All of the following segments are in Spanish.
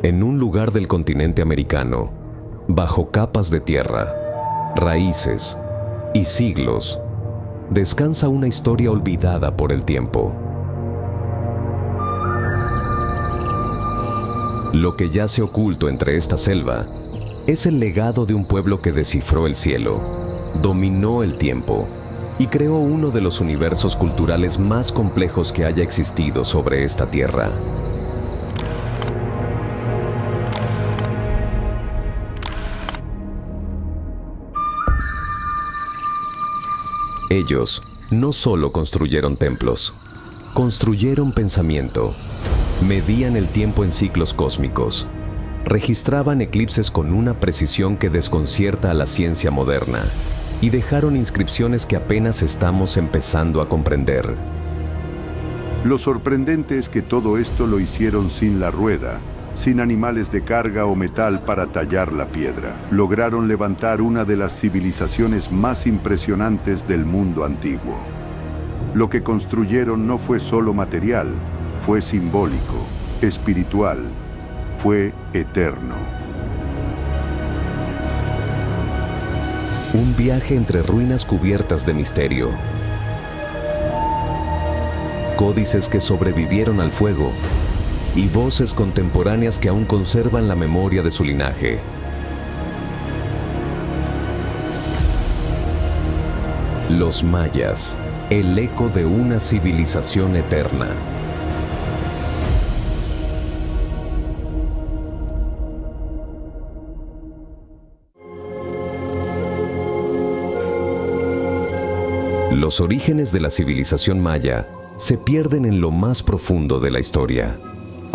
En un lugar del continente americano, bajo capas de tierra, raíces y siglos, descansa una historia olvidada por el tiempo. Lo que yace oculto entre esta selva es el legado de un pueblo que descifró el cielo, dominó el tiempo y creó uno de los universos culturales más complejos que haya existido sobre esta tierra. Ellos no solo construyeron templos, construyeron pensamiento, medían el tiempo en ciclos cósmicos, registraban eclipses con una precisión que desconcierta a la ciencia moderna y dejaron inscripciones que apenas estamos empezando a comprender. Lo sorprendente es que todo esto lo hicieron sin la rueda, sin animales de carga o metal para tallar la piedra. Lograron levantar una de las civilizaciones más impresionantes del mundo antiguo. Lo que construyeron no fue solo material, fue simbólico, espiritual, fue eterno. Un viaje entre ruinas cubiertas de misterio. Códices que sobrevivieron al fuego y voces contemporáneas que aún conservan la memoria de su linaje. Los mayas, el eco de una civilización eterna. Los orígenes de la civilización maya se pierden en lo más profundo de la historia.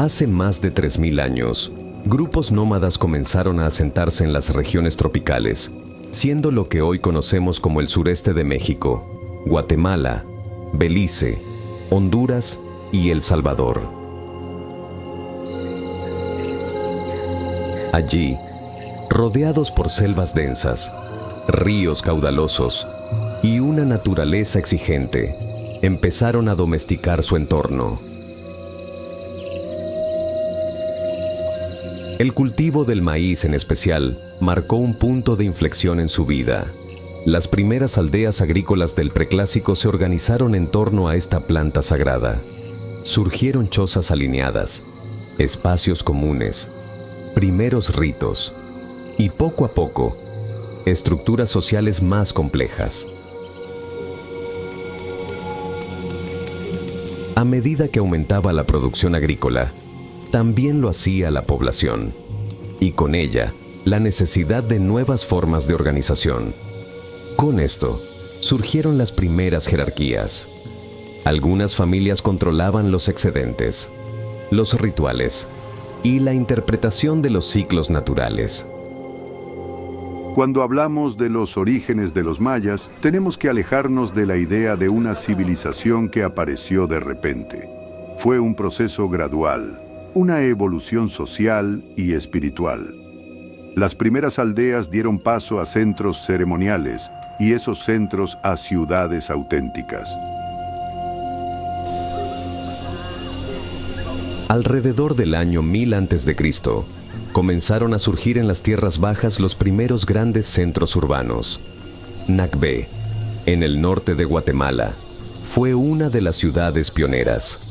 Hace más de 3000 años, grupos nómadas comenzaron a asentarse en las regiones tropicales, siendo lo que hoy conocemos como el sureste de México, Guatemala, Belice, Honduras y El Salvador. Allí, rodeados por selvas densas, ríos caudalosos y una naturaleza exigente, empezaron a domesticar su entorno. El cultivo del maíz en especial marcó un punto de inflexión en su vida. Las primeras aldeas agrícolas del Preclásico se organizaron en torno a esta planta sagrada. Surgieron chozas alineadas, espacios comunes, primeros ritos y poco a poco, estructuras sociales más complejas. A medida que aumentaba la producción agrícola, también lo hacía la población, y con ella, la necesidad de nuevas formas de organización. Con esto, surgieron las primeras jerarquías. Algunas familias controlaban los excedentes, los rituales y la interpretación de los ciclos naturales. Cuando hablamos de los orígenes de los mayas, tenemos que alejarnos de la idea de una civilización que apareció de repente. Fue un proceso gradual, una evolución social y espiritual. Las primeras aldeas dieron paso a centros ceremoniales y esos centros a ciudades auténticas. Alrededor del año 1000 a.C., comenzaron a surgir en las tierras bajas los primeros grandes centros urbanos. Nacbé, en el norte de Guatemala, fue una de las ciudades pioneras,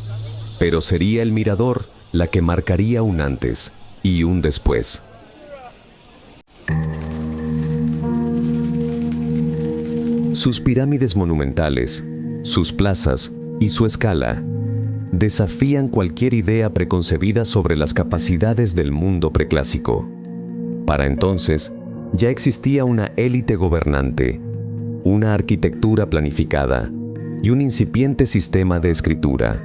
pero sería El Mirador la que marcaría un antes y un después. Sus pirámides monumentales, sus plazas y su escala desafían cualquier idea preconcebida sobre las capacidades del mundo preclásico. Para entonces, ya existía una élite gobernante, una arquitectura planificada y un incipiente sistema de escritura.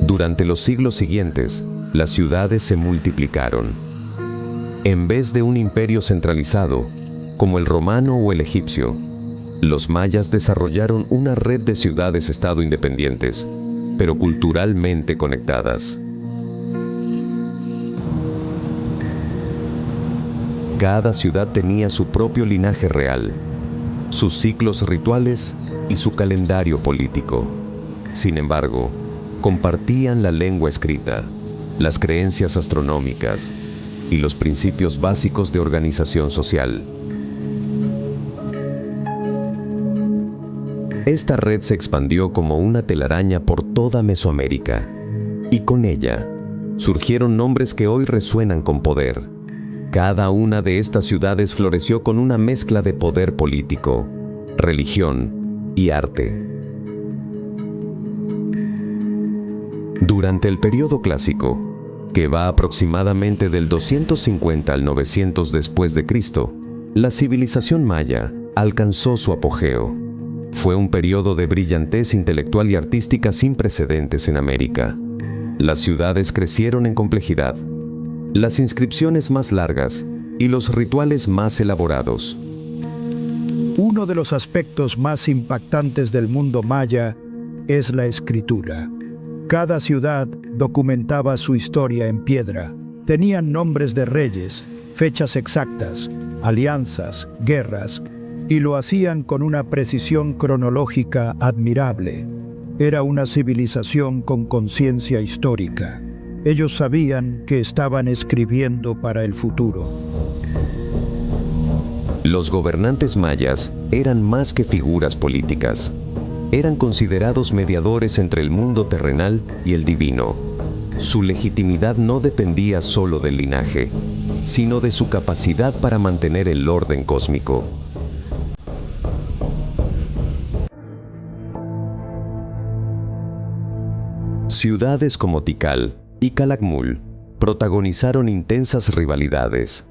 Durante los siglos siguientes, las ciudades se multiplicaron. En vez de un imperio centralizado, como el romano o el egipcio, los mayas desarrollaron una red de ciudades-estado independientes, pero culturalmente conectadas. Cada ciudad tenía su propio linaje real, sus ciclos rituales y su calendario político. Sin embargo, compartían la lengua escrita, las creencias astronómicas y los principios básicos de organización social. Esta red se expandió como una telaraña por toda Mesoamérica, y con ella surgieron nombres que hoy resuenan con poder. Cada una de estas ciudades floreció con una mezcla de poder político, religión y arte. Durante el período clásico, que va aproximadamente del 250 al 900 después de Cristo, la civilización maya alcanzó su apogeo. Fue un periodo de brillantez intelectual y artística sin precedentes en América. Las ciudades crecieron en complejidad, las inscripciones más largas y los rituales más elaborados. Uno de los aspectos más impactantes del mundo maya es la escritura. Cada ciudad documentaba su historia en piedra. Tenían nombres de reyes, fechas exactas, alianzas, guerras, y lo hacían con una precisión cronológica admirable. Era una civilización con conciencia histórica. Ellos sabían que estaban escribiendo para el futuro. Los gobernantes mayas eran más que figuras políticas. Eran considerados mediadores entre el mundo terrenal y el divino. Su legitimidad no dependía solo del linaje, sino de su capacidad para mantener el orden cósmico. Ciudades como Tikal y Calakmul protagonizaron intensas rivalidades.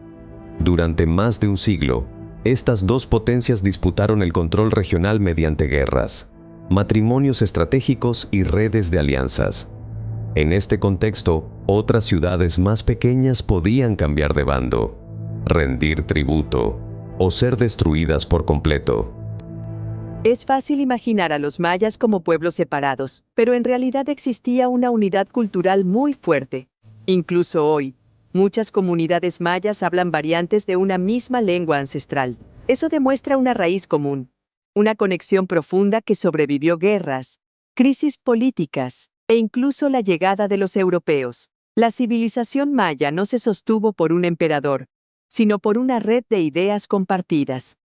Durante más de un siglo, estas dos potencias disputaron el control regional mediante guerras, matrimonios estratégicos y redes de alianzas. En este contexto, otras ciudades más pequeñas podían cambiar de bando, rendir tributo o ser destruidas por completo. Es fácil imaginar a los mayas como pueblos separados, pero en realidad existía una unidad cultural muy fuerte. Incluso hoy, muchas comunidades mayas hablan variantes de una misma lengua ancestral. Eso demuestra una raíz común, una conexión profunda que sobrevivió guerras, crisis políticas e incluso la llegada de los europeos. La civilización maya no se sostuvo por un emperador, sino por una red de ideas compartidas.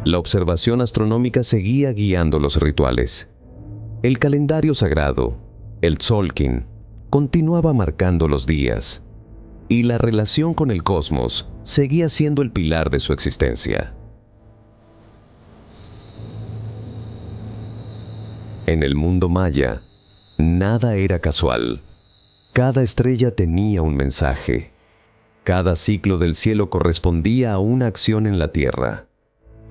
La observación astronómica seguía guiando los rituales. El calendario sagrado, el Tzolk'in, continuaba marcando los días, y la relación con el cosmos seguía siendo el pilar de su existencia. En el mundo maya, nada era casual. Cada estrella tenía un mensaje. Cada ciclo del cielo correspondía a una acción en la tierra.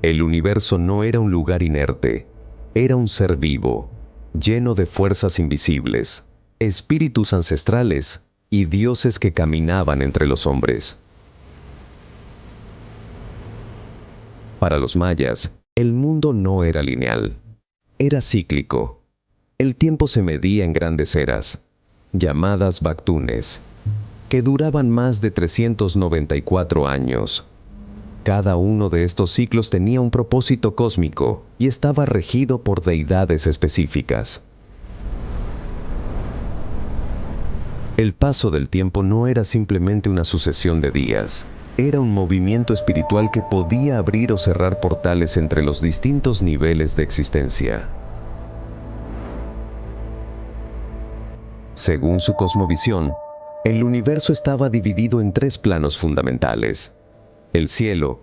El universo no era un lugar inerte, era un ser vivo, lleno de fuerzas invisibles, espíritus ancestrales y dioses que caminaban entre los hombres. Para los mayas, el mundo no era lineal, era cíclico. El tiempo se medía en grandes eras, llamadas Baktunes, que duraban más de 394 años. Cada uno de estos ciclos tenía un propósito cósmico y estaba regido por deidades específicas. El paso del tiempo no era simplemente una sucesión de días, era un movimiento espiritual que podía abrir o cerrar portales entre los distintos niveles de existencia. Según su cosmovisión, el universo estaba dividido en tres planos fundamentales: el cielo,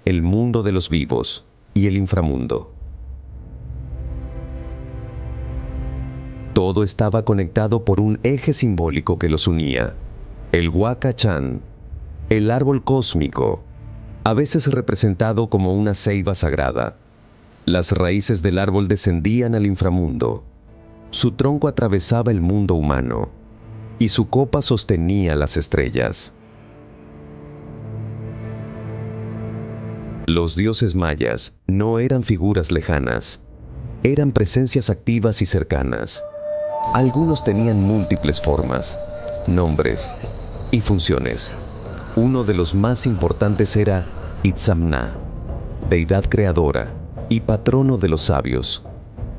el mundo de los vivos y el inframundo. Todo estaba conectado por un eje simbólico que los unía: el Huacachán, el árbol cósmico, a veces representado como una ceiba sagrada. Las raíces del árbol descendían al inframundo, su tronco atravesaba el mundo humano y su copa sostenía las estrellas. Los dioses mayas no eran figuras lejanas, eran presencias activas y cercanas. Algunos tenían múltiples formas, nombres y funciones. Uno de los más importantes era Itzamna, deidad creadora y patrono de los sabios.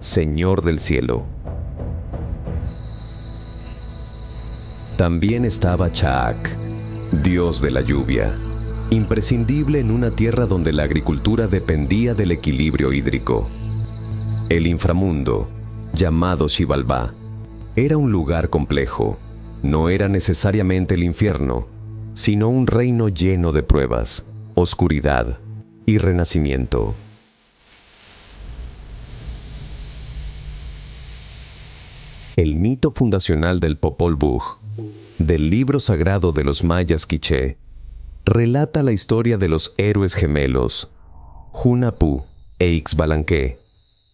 Señor del cielo. También estaba Chaak, dios de la lluvia, imprescindible en una tierra donde la agricultura dependía del equilibrio hídrico. El inframundo, llamado Xibalbá, era un lugar complejo. No era necesariamente el infierno, sino un reino lleno de pruebas, oscuridad y renacimiento. El mito fundacional del Popol Vuh, del libro sagrado de los mayas quiché, relata la historia de los héroes gemelos, Hunahpu e Ixbalanque,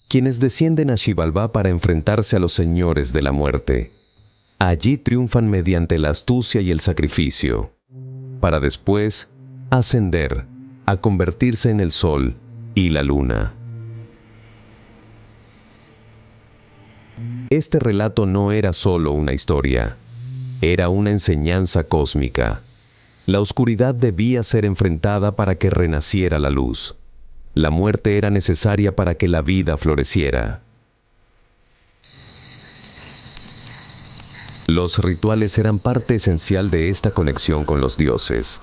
quienes descienden a Xibalbá para enfrentarse a los señores de la muerte. Allí triunfan mediante la astucia y el sacrificio, para después ascender a convertirse en el sol y la luna. Este relato no era solo una historia, era una enseñanza cósmica. La oscuridad debía ser enfrentada para que renaciera la luz. La muerte era necesaria para que la vida floreciera. Los rituales eran parte esencial de esta conexión con los dioses.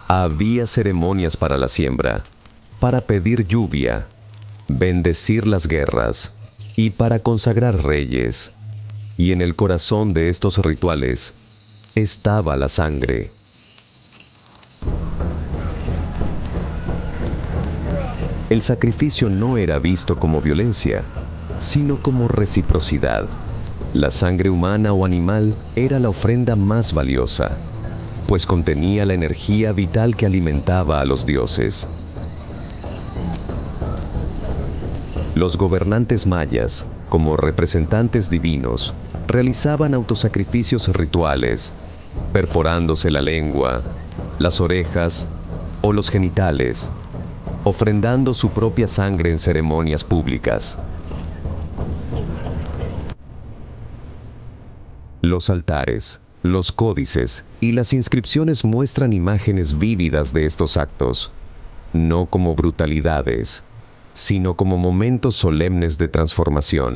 Había ceremonias para la siembra, para pedir lluvia, bendecir las guerras y para consagrar reyes. Y en el corazón de estos rituales estaba la sangre. El sacrificio no era visto como violencia, sino como reciprocidad. La sangre humana o animal era la ofrenda más valiosa, pues contenía la energía vital que alimentaba a los dioses. Los gobernantes mayas, como representantes divinos, realizaban autosacrificios rituales, perforándose la lengua, las orejas o los genitales, ofrendando su propia sangre en ceremonias públicas. Los altares, los códices y las inscripciones muestran imágenes vívidas de estos actos, no como brutalidades, sino como momentos solemnes de transformación.